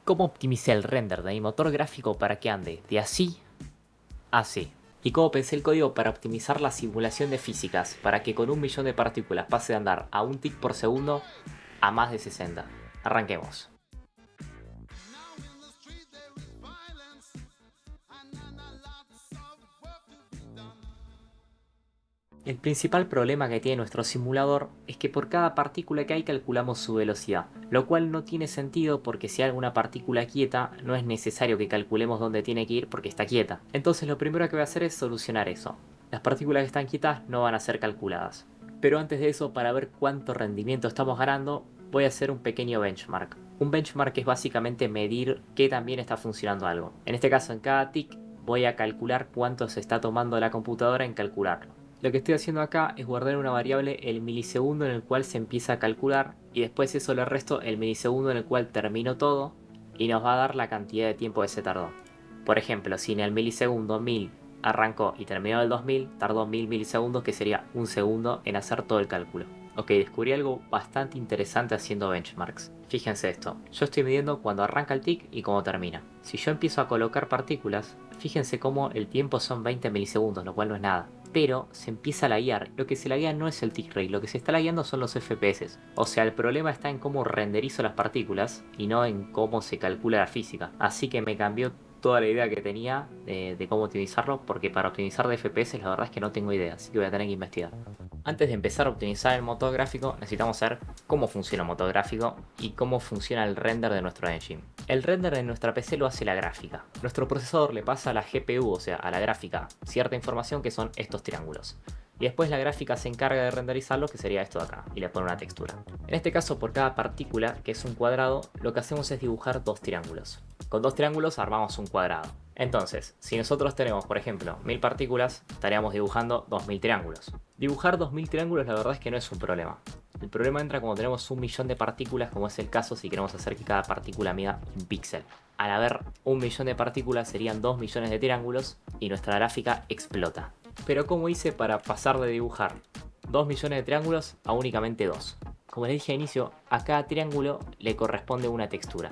cómo optimicé el render de mi motor gráfico para que ande de así a así. Y cómo pensé el código para optimizar la simulación de físicas para que con 1 millón de partículas pase de andar a 1 tick por segundo a más de 60. Arranquemos. El principal problema que tiene nuestro simulador es que por cada partícula que hay calculamos su velocidad, lo cual no tiene sentido porque si hay alguna partícula quieta no es necesario que calculemos dónde tiene que ir porque está quieta. Entonces lo primero que voy a hacer es solucionar eso. Las partículas que están quietas no van a ser calculadas. Pero antes de eso, para ver cuánto rendimiento estamos ganando, voy a hacer un pequeño benchmark. Un benchmark es básicamente medir que también está funcionando algo. En este caso, en cada tick voy a calcular cuánto se está tomando la computadora en calcularlo. Lo que estoy haciendo acá es guardar una variable el milisegundo en el cual se empieza a calcular y después eso le resto el milisegundo en el cual terminó todo y nos va a dar la cantidad de tiempo que se tardó. Por ejemplo, si en el milisegundo 1000 arrancó y terminó el 2000, tardó 1000 milisegundos, que sería un segundo en hacer todo el cálculo. Ok, descubrí algo bastante interesante haciendo benchmarks. Fíjense esto, yo estoy midiendo cuando arranca el tick y cuando termina. Si yo empiezo a colocar partículas, fíjense cómo el tiempo son 20 milisegundos, lo cual no es nada. Pero se empieza a laguear. Lo que se laguea no es el tick rate, lo que se está lagueando son los FPS. O sea, el problema está en cómo renderizo las partículas y no en cómo se calcula la física. Así que me cambió toda la idea que tenía de cómo optimizarlo, porque para optimizar de FPS la verdad es que no tengo idea, así que voy a tener que investigar. Antes de empezar a optimizar el motor gráfico, necesitamos saber cómo funciona el motor gráfico y cómo funciona el render de nuestro engine. El render de nuestra PC lo hace la gráfica. Nuestro procesador le pasa a la GPU, o sea, a la gráfica, cierta información que son estos triángulos. Y después la gráfica se encarga de renderizarlo, que sería esto de acá, y le pone una textura. En este caso, por cada partícula, que es un cuadrado, lo que hacemos es dibujar dos triángulos. Con dos triángulos armamos un cuadrado. Entonces, si nosotros tenemos, por ejemplo, 1000 partículas, estaríamos dibujando 2000 triángulos. Dibujar 2000 triángulos la verdad es que no es un problema. El problema entra cuando tenemos 1 millón de partículas, como es el caso si queremos hacer que cada partícula mida un píxel. Al haber 1 millón de partículas serían 2 millones de triángulos y nuestra gráfica explota. Pero ¿cómo hice para pasar de dibujar 2 millones de triángulos a únicamente 2? Como les dije al inicio, a cada triángulo le corresponde una textura.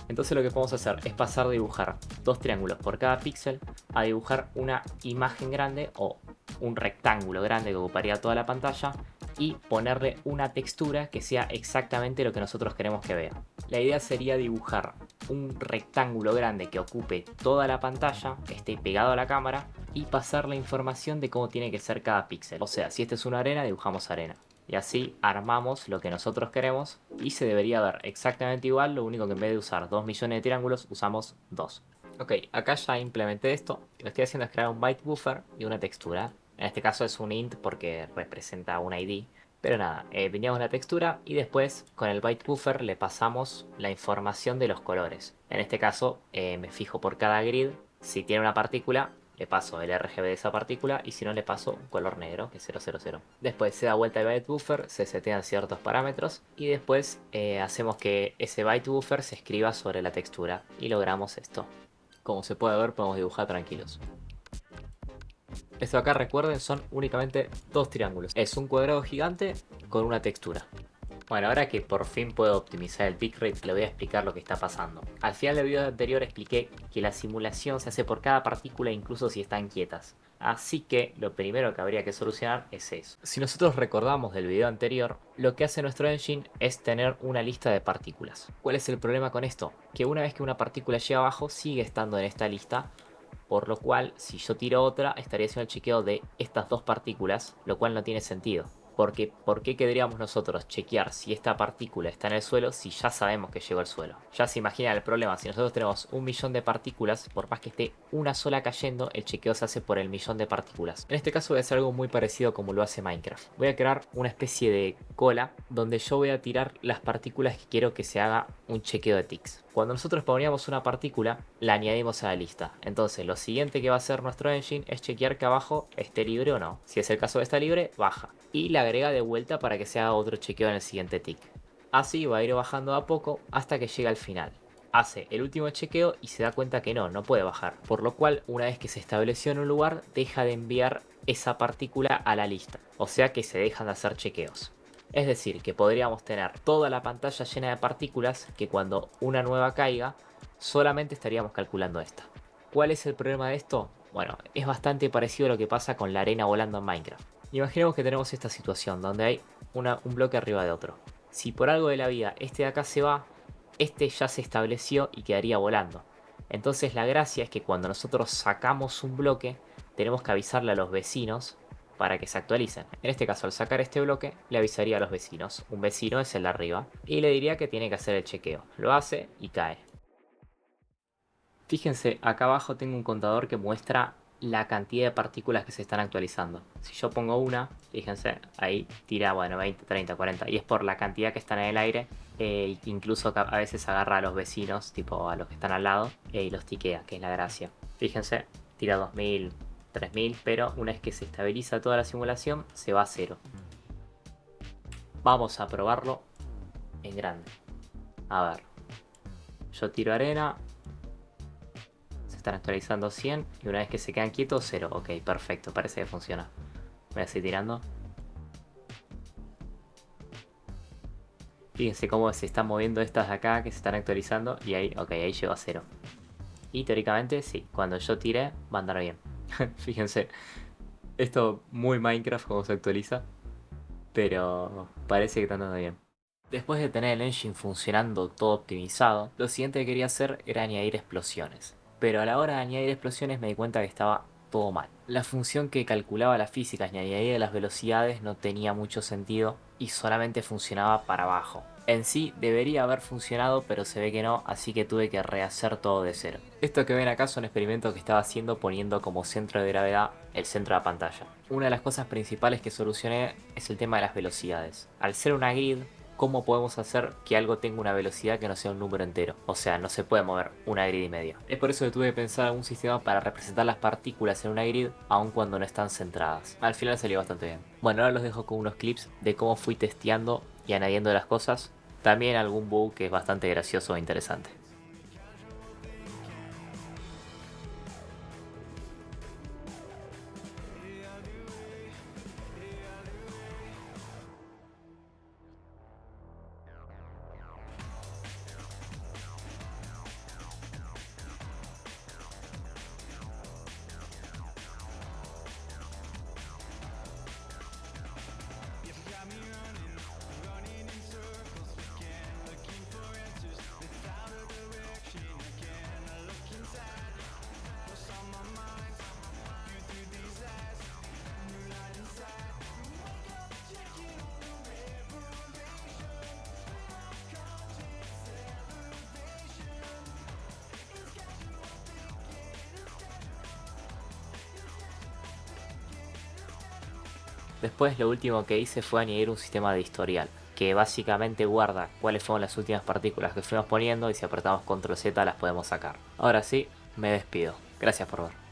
Entonces lo que podemos hacer es pasar de dibujar dos triángulos por cada píxel a dibujar una imagen grande o un rectángulo grande que ocuparía toda la pantalla y ponerle una textura que sea exactamente lo que nosotros queremos que vea. La idea sería dibujar un rectángulo grande que ocupe toda la pantalla, que esté pegado a la cámara y pasar la información de cómo tiene que ser cada píxel. O sea, si esta es una arena, dibujamos arena. Y así armamos lo que nosotros queremos y se debería ver exactamente igual, lo único que en vez de usar 2 millones de triángulos usamos 2. Ok, acá ya implementé esto. Lo que estoy haciendo es crear un byte buffer y una textura. En este caso es un int porque representa un ID. Pero nada, veníamos la textura y después con el byte buffer le pasamos la información de los colores. En este caso me fijo por cada grid. Si tiene una partícula, le paso el RGB de esa partícula y si no le paso un color negro que es 000. Después se da vuelta el byte buffer, se setean ciertos parámetros y después hacemos que ese byte buffer se escriba sobre la textura y logramos esto. Como se puede ver, podemos dibujar tranquilos. Esto acá, recuerden, son únicamente dos triángulos. Es un cuadrado gigante con una textura. Bueno, ahora que por fin puedo optimizar el bitrate, le voy a explicar lo que está pasando. Al final del video anterior expliqué que la simulación se hace por cada partícula incluso si están quietas. Así que lo primero que habría que solucionar es eso. Si nosotros recordamos del video anterior, lo que hace nuestro engine es tener una lista de partículas. ¿Cuál es el problema con esto? Que una vez que una partícula llega abajo sigue estando en esta lista, por lo cual si yo tiro otra estaría haciendo el chequeo de estas dos partículas, lo cual no tiene sentido. Porque ¿por qué querríamos nosotros chequear si esta partícula está en el suelo si ya sabemos que llegó al suelo? Ya se imagina el problema, si nosotros tenemos 1 millón de partículas, por más que esté una sola cayendo, el chequeo se hace por el millón de partículas. En este caso voy a hacer algo muy parecido como lo hace Minecraft. Voy a crear una especie de cola donde yo voy a tirar las partículas que quiero que se haga un chequeo de ticks. Cuando nosotros poníamos una partícula, la añadimos a la lista. Entonces lo siguiente que va a hacer nuestro engine es chequear que abajo esté libre o no. Si es el caso de estar libre, baja. Y la agrega de vuelta para que se haga otro chequeo en el siguiente tick. Así va a ir bajando a poco hasta que llega al final. Hace el último chequeo y se da cuenta que no puede bajar. Por lo cual, una vez que se estableció en un lugar, deja de enviar esa partícula a la lista. O sea que se dejan de hacer chequeos. Es decir, que podríamos tener toda la pantalla llena de partículas que cuando una nueva caiga solamente estaríamos calculando esta. ¿Cuál es el problema de esto? Bueno, es bastante parecido a lo que pasa con la arena volando en Minecraft. Imaginemos que tenemos esta situación donde hay un bloque arriba de otro. Si por algo de la vida este de acá se va, este ya se estableció y quedaría volando. Entonces la gracia es que cuando nosotros sacamos un bloque, tenemos que avisarle a los vecinos para que se actualicen. En este caso, al sacar este bloque, le avisaría a los vecinos. Un vecino es el de arriba. Y le diría que tiene que hacer el chequeo. Lo hace y cae. Fíjense, acá abajo tengo un contador que muestra la cantidad de partículas que se están actualizando. Si yo pongo una, fíjense, ahí tira, bueno, 20, 30, 40. Y es por la cantidad que están en el aire. Y que incluso a veces agarra a los vecinos, tipo a los que están al lado, y los tiquea, que es la gracia. Fíjense, tira 2000, 3000, pero una vez que se estabiliza toda la simulación, se va a cero. Vamos a probarlo en grande. A ver, yo tiro arena. Están actualizando 100 y una vez que se quedan quietos 0. Ok, perfecto, parece que funciona. Voy a seguir tirando. Fíjense cómo se están moviendo estas de acá que se están actualizando y ahí, ok, ahí llegó a 0. Y teóricamente sí, cuando yo tire va a andar bien. Fíjense, esto muy Minecraft como se actualiza, pero parece que está andando bien. Después de tener el engine funcionando todo optimizado, lo siguiente que quería hacer era añadir explosiones. Pero a la hora de añadir explosiones me di cuenta que estaba todo mal. La función que calculaba las físicas y añadía las velocidades no tenía mucho sentido y solamente funcionaba para abajo. En sí debería haber funcionado, pero se ve que no, así que tuve que rehacer todo de cero. Esto que ven acá son experimentos que estaba haciendo poniendo como centro de gravedad el centro de la pantalla. Una de las cosas principales que solucioné es el tema de las velocidades. Al ser una grid, ¿cómo podemos hacer que algo tenga una velocidad que no sea un número entero? O sea, no se puede mover una grid y media. Es por eso que tuve que pensar algún sistema para representar las partículas en una grid, aun cuando no están centradas. Al final salió bastante bien. Bueno, ahora los dejo con unos clips de cómo fui testeando y añadiendo las cosas. También algún bug que es bastante gracioso e interesante. Después lo último que hice fue añadir un sistema de historial, que básicamente guarda cuáles fueron las últimas partículas que fuimos poniendo y si apretamos control Z las podemos sacar. Ahora sí, me despido. Gracias por ver.